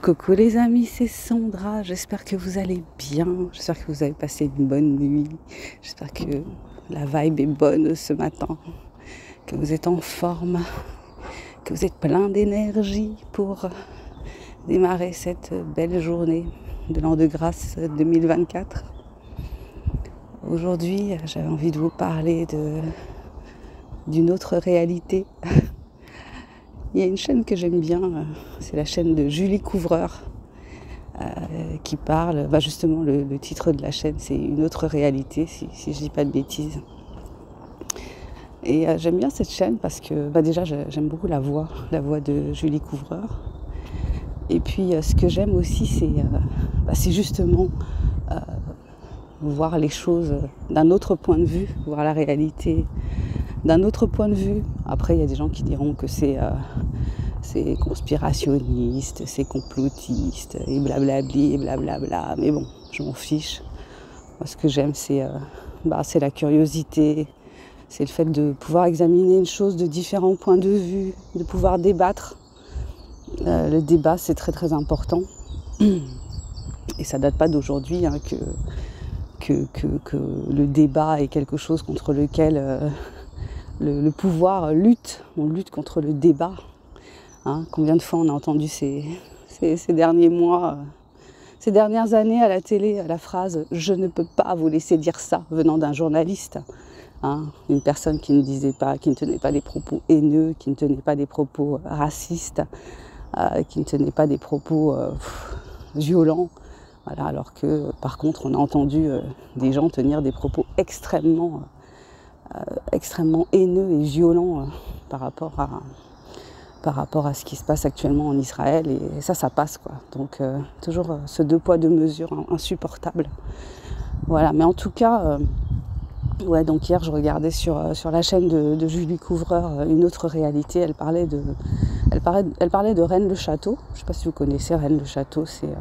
Coucou les amis, c'est Sandra, j'espère que vous allez bien, j'espère que vous avez passé une bonne nuit, j'espère que la vibe est bonne ce matin, que vous êtes en forme, que vous êtes plein d'énergie pour démarrer cette belle journée de l'an de grâce 2024. Aujourd'hui, j'avais envie de vous parler d'une autre réalité. Il y a une chaîne que j'aime bien, c'est la chaîne de Julie Couvreur qui parle, justement le titre de la chaîne c'est Une autre réalité, si je dis pas de bêtises. Et j'aime bien cette chaîne parce que déjà j'aime beaucoup la voix de Julie Couvreur. Et puis ce que j'aime aussi c'est justement voir les choses d'un autre point de vue, voir la réalité d'un autre point de vue. Après, il y a des gens qui diront que c'est conspirationniste, c'est complotiste, et blablabli, et blablabla. Mais bon, je m'en fiche. Moi, ce que j'aime, c'est la curiosité, c'est le fait de pouvoir examiner une chose de différents points de vue, de pouvoir débattre. Le débat, c'est très très important. Et ça date pas d'aujourd'hui que le débat est quelque chose contre lequel le pouvoir lutte. On lutte contre le débat. Combien de fois on a entendu ces derniers mois, ces dernières années à la télé, la phrase « je ne peux pas vous laisser dire ça » venant d'un journaliste. Une personne qui ne tenait pas des propos haineux, qui ne tenait pas des propos racistes, qui ne tenait pas des propos violents. Voilà, alors que par contre on a entendu des gens tenir des propos extrêmement haineux et violents par rapport à ce qui se passe actuellement en Israël, et ça passe quoi. Donc toujours ce deux poids deux mesures insupportable. Voilà, mais en tout cas, donc hier je regardais sur la chaîne de Julie Couvreur Une autre réalité. Elle parlait de Rennes-le-Château. Je ne sais pas si vous connaissez Rennes-le-Château, c'est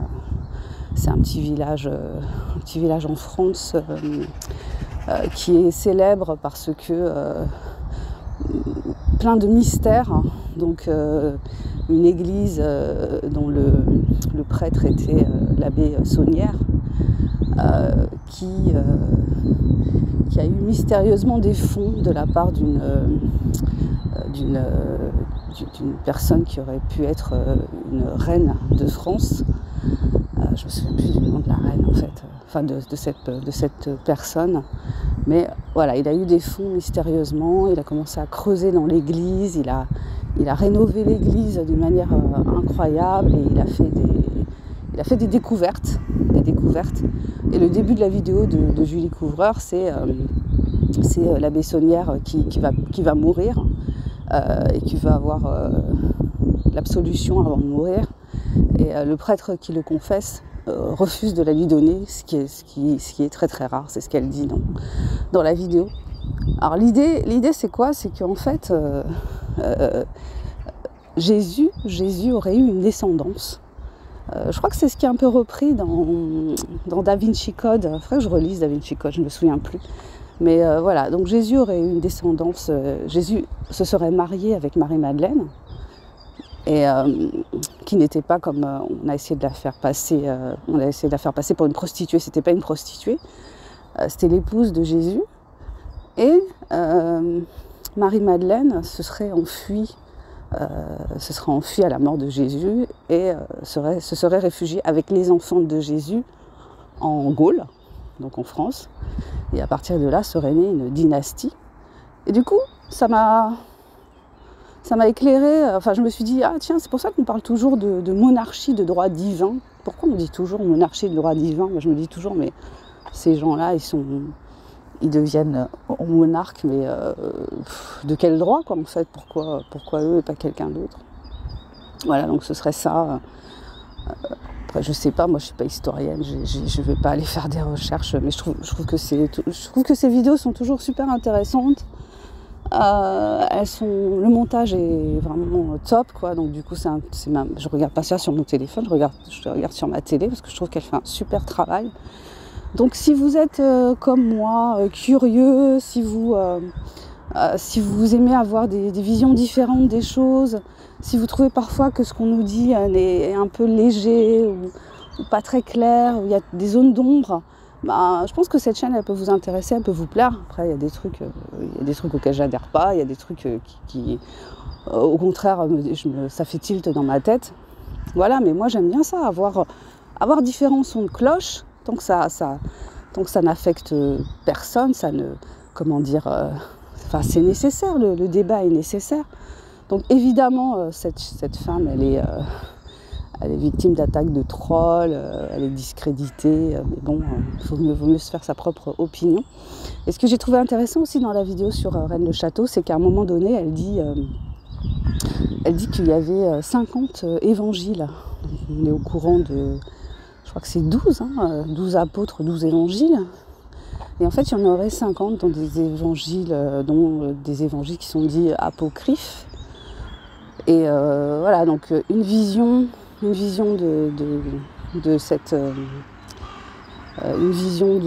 un petit village en France qui est célèbre parce que plein de mystères. Donc une église dont le prêtre était l'abbé Saunière, qui a eu mystérieusement des fonds de la part d'une personne qui aurait pu être une reine de France. Je me souviens plus du nom de la reine en fait, de cette personne. Mais voilà, il a eu des fonds mystérieusement, il a commencé à creuser dans l'église, il a rénové l'église d'une manière incroyable, et il a fait des découvertes. Et le début de la vidéo de Julie Couvreur, c'est l'abbé Saunière qui va mourir et qui va avoir l'absolution avant de mourir. Et le prêtre qui le confesse refuse de la lui donner, ce qui est très très rare, c'est ce qu'elle dit dans la vidéo. Alors l'idée c'est quoi? C'est qu'en fait Jésus aurait eu une descendance. Je crois que c'est ce qui est un peu repris dans Da Vinci Code. Il faudrait que je relise Da Vinci Code, je ne me souviens plus. Mais voilà, donc Jésus aurait eu une descendance. Jésus se serait marié avec Marie-Madeleine, et qui n'était pas comme on a essayé de la faire passer. On a essayé de la faire passer pour une prostituée. C'était pas une prostituée, c'était l'épouse de Jésus. Et Marie-Madeleine se serait enfuie à la mort de Jésus et se serait réfugiée avec les enfants de Jésus en Gaule, donc en France. Et à partir de là serait née une dynastie. Et du coup, ça m'a éclairé. Enfin, je me suis dit, tiens, c'est pour ça qu'on parle toujours de monarchie de droit divin. Pourquoi on dit toujours monarchie de droit divin? Moi, je me dis toujours, mais ces gens-là, ils deviennent monarques, mais de quel droit, quoi, en fait? Pourquoi eux et pas quelqu'un d'autre? Voilà, donc ce serait ça. Après, je sais pas, moi je suis pas historienne, je vais pas aller faire des recherches, mais je trouve que ces vidéos sont toujours super intéressantes. Le montage est vraiment top, quoi. Donc du coup, je regarde pas ça sur mon téléphone, je regarde sur ma télé parce que je trouve qu'elle fait un super travail. Donc si vous êtes comme moi curieux, si vous Si vous aimez avoir des visions différentes des choses, si vous trouvez parfois que ce qu'on nous dit est un peu léger ou pas très clair, où il y a des zones d'ombre, je pense que cette chaîne elle peut vous intéresser, elle peut vous plaire. Après il y a des trucs auxquels j'adhère pas, il y a des trucs qui au contraire ça fait tilt dans ma tête. Voilà, mais moi j'aime bien ça, avoir différents sons de cloche, tant que ça n'affecte personne, ça ne, comment dire, c'est nécessaire, le débat est nécessaire. Donc évidemment, cette femme, elle est victime d'attaques de trolls, elle est discréditée, mais bon, vaut mieux se faire sa propre opinion. Et ce que j'ai trouvé intéressant aussi dans la vidéo sur Rennes le Château, c'est qu'à un moment donné, elle dit qu'il y avait 50 évangiles. On est au courant de, je crois que c'est 12, 12 apôtres, 12 évangiles. Et en fait, il y en aurait 50 dont des évangiles qui sont dits apocryphes. Et voilà, donc une vision de cette... une vision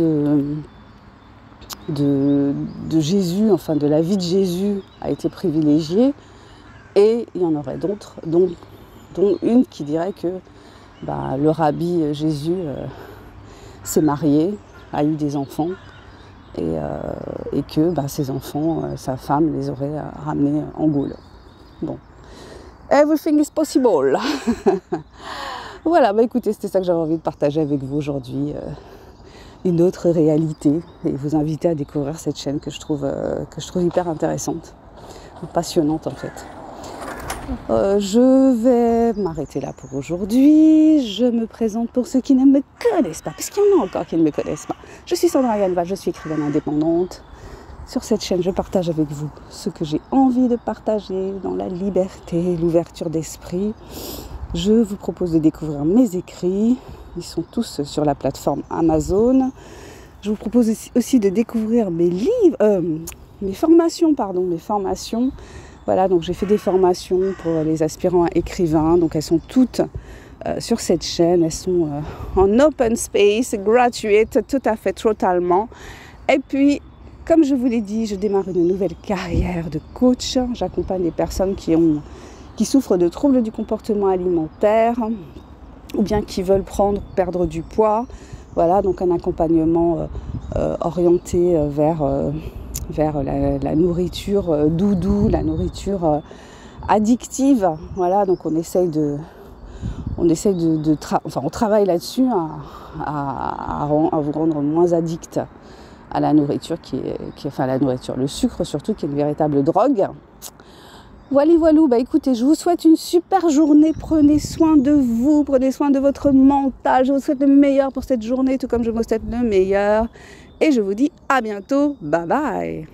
de Jésus, enfin de la vie de Jésus a été privilégiée. Et il y en aurait d'autres, dont une qui dirait que le rabbi Jésus s'est marié, a eu des enfants, et que ses enfants, sa femme, les aurait ramenés en Gaule. Bon. Everything is possible. Voilà, écoutez, c'était ça que j'avais envie de partager avec vous aujourd'hui. Une autre réalité, et vous inviter à découvrir cette chaîne que je trouve hyper intéressante, passionnante en fait. Je vais m'arrêter là pour aujourd'hui. Je me présente pour ceux qui ne me connaissent pas, parce qu'il y en a encore qui ne me connaissent pas. Je suis Sandra Yanval, je suis écrivaine indépendante. Sur cette chaîne, je partage avec vous ce que j'ai envie de partager dans la liberté, l'ouverture d'esprit. Je vous propose de découvrir mes écrits. Ils sont tous sur la plateforme Amazon. Je vous propose aussi de découvrir mes formations. Voilà, donc j'ai fait des formations pour les aspirants écrivains. Donc elles sont toutes sur cette chaîne. Elles sont en open space, gratuites, tout à fait, totalement. Et puis, comme je vous l'ai dit, je démarre une nouvelle carrière de coach. J'accompagne les personnes qui souffrent de troubles du comportement alimentaire ou bien qui veulent perdre du poids. Voilà, donc un accompagnement orienté vers la nourriture doudou, la nourriture addictive. Voilà, donc on travaille là-dessus à vous rendre moins addict à la nourriture le sucre surtout, qui est une véritable drogue. Voilà, écoutez, je vous souhaite une super journée, prenez soin de vous, prenez soin de votre mental, je vous souhaite le meilleur pour cette journée, tout comme je vous souhaite le meilleur, et je vous dis à bientôt, bye bye.